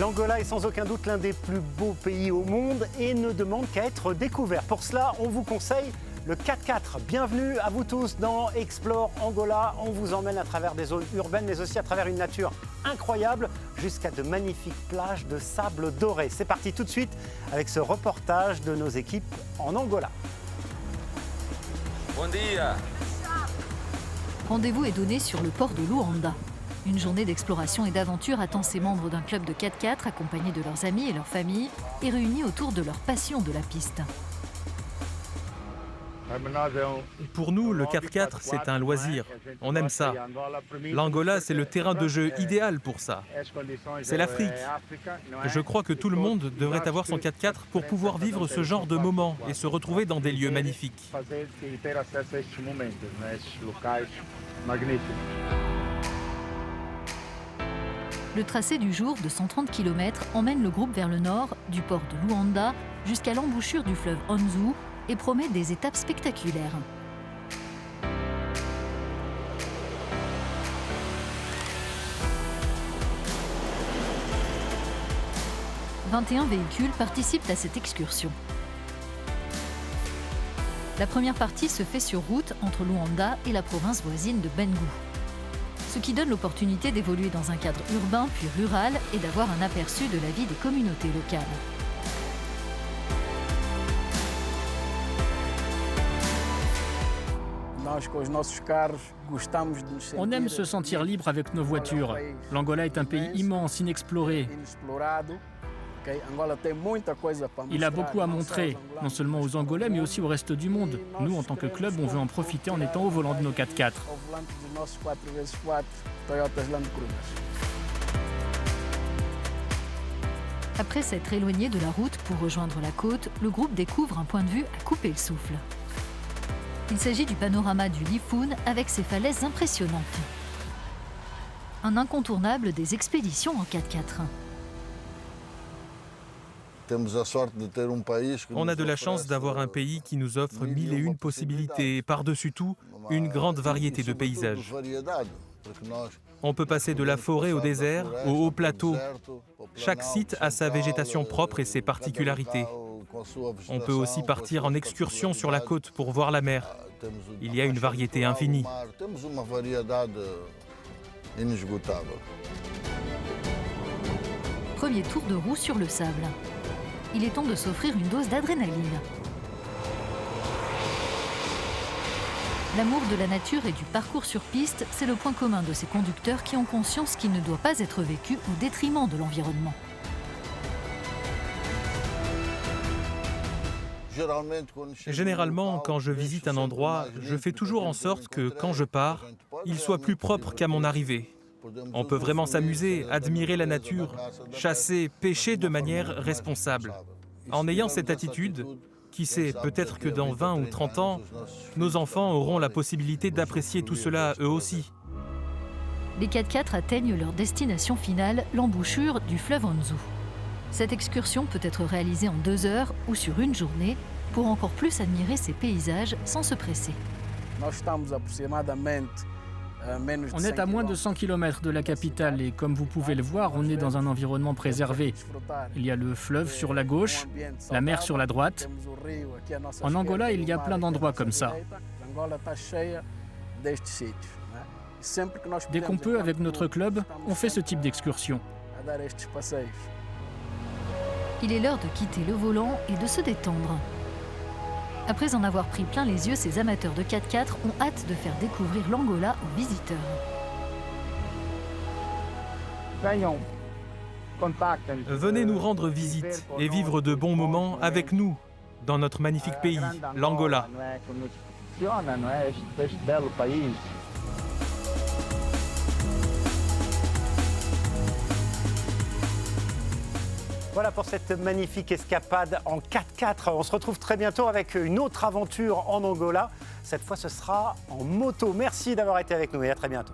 L'Angola est sans aucun doute l'un des plus beaux pays au monde et ne demande qu'à être découvert. Pour cela, on vous conseille le 4x4. Bienvenue à vous tous dans Explore Angola. On vous emmène à travers des zones urbaines, mais aussi à travers une nature incroyable, jusqu'à de magnifiques plages de sable doré. C'est parti tout de suite avec ce reportage de nos équipes en Angola. Bon dia. Rendez-vous est donné sur le port de Luanda. Une journée d'exploration et d'aventure attend ses membres d'un club de 4x4 accompagnés de leurs amis et leurs familles et réunis autour de leur passion de la piste. Pour nous, le 4x4, c'est un loisir. On aime ça. L'Angola, c'est le terrain de jeu idéal pour ça. C'est l'Afrique. Je crois que tout le monde devrait avoir son 4x4 pour pouvoir vivre ce genre de moments et se retrouver dans des lieux magnifiques. Le tracé du jour de 130 km emmène le groupe vers le nord, du port de Luanda jusqu'à l'embouchure du fleuve Anzu et promet des étapes spectaculaires. « 21 véhicules participent à cette excursion. La première partie se fait sur route entre Luanda et la province voisine de Bengu, ce qui donne l'opportunité d'évoluer dans un cadre urbain puis rural et d'avoir un aperçu de la vie des communautés locales. On aime se sentir libre avec nos voitures. L'Angola est un pays immense, inexploré. Il a beaucoup à montrer, non seulement aux Angolais, mais aussi au reste du monde. Nous, en tant que club, on veut en profiter en étant au volant de nos 4x4. Après s'être éloigné de la route pour rejoindre la côte, le groupe découvre un point de vue à couper le souffle. Il s'agit du panorama du Lifun avec ses falaises impressionnantes. Un incontournable des expéditions en 4x4. On a de la chance d'avoir un pays qui nous offre mille et une possibilités et par-dessus tout, une grande variété de paysages. On peut passer de la forêt au désert, au haut plateau. Chaque site a sa végétation propre et ses particularités. On peut aussi partir en excursion sur la côte pour voir la mer. Il y a une variété infinie. Premier tour de roue sur le sable. Il est temps de s'offrir une dose d'adrénaline. L'amour de la nature et du parcours sur piste, c'est le point commun de ces conducteurs qui ont conscience qu'il ne doit pas être vécu au détriment de l'environnement. Généralement, quand je visite un endroit, je fais toujours en sorte que, quand je pars, il soit plus propre qu'à mon arrivée. On peut vraiment s'amuser, admirer la nature, chasser, pêcher de manière responsable. En ayant cette attitude, qui sait, peut-être que dans 20 ou 30 ans, nos enfants auront la possibilité d'apprécier tout cela eux aussi. Les 4x4 atteignent leur destination finale, l'embouchure du fleuve Anzu. Cette excursion peut être réalisée en 2 heures ou sur une journée pour encore plus admirer ces paysages sans se presser. On est à moins de 100 km de la capitale et comme vous pouvez le voir, on est dans un environnement préservé. Il y a le fleuve sur la gauche, la mer sur la droite. En Angola, il y a plein d'endroits comme ça. Dès qu'on peut, avec notre club, on fait ce type d'excursion. Il est l'heure de quitter le volant et de se détendre. Après en avoir pris plein les yeux, ces amateurs de 4x4 ont hâte de faire découvrir l'Angola aux visiteurs. Venez nous rendre visite et vivre de bons moments avec nous dans notre magnifique pays, l'Angola. Voilà pour cette magnifique escapade en 4x4. On se retrouve très bientôt avec une autre aventure en Angola. Cette fois, ce sera en moto. Merci d'avoir été avec nous et à très bientôt.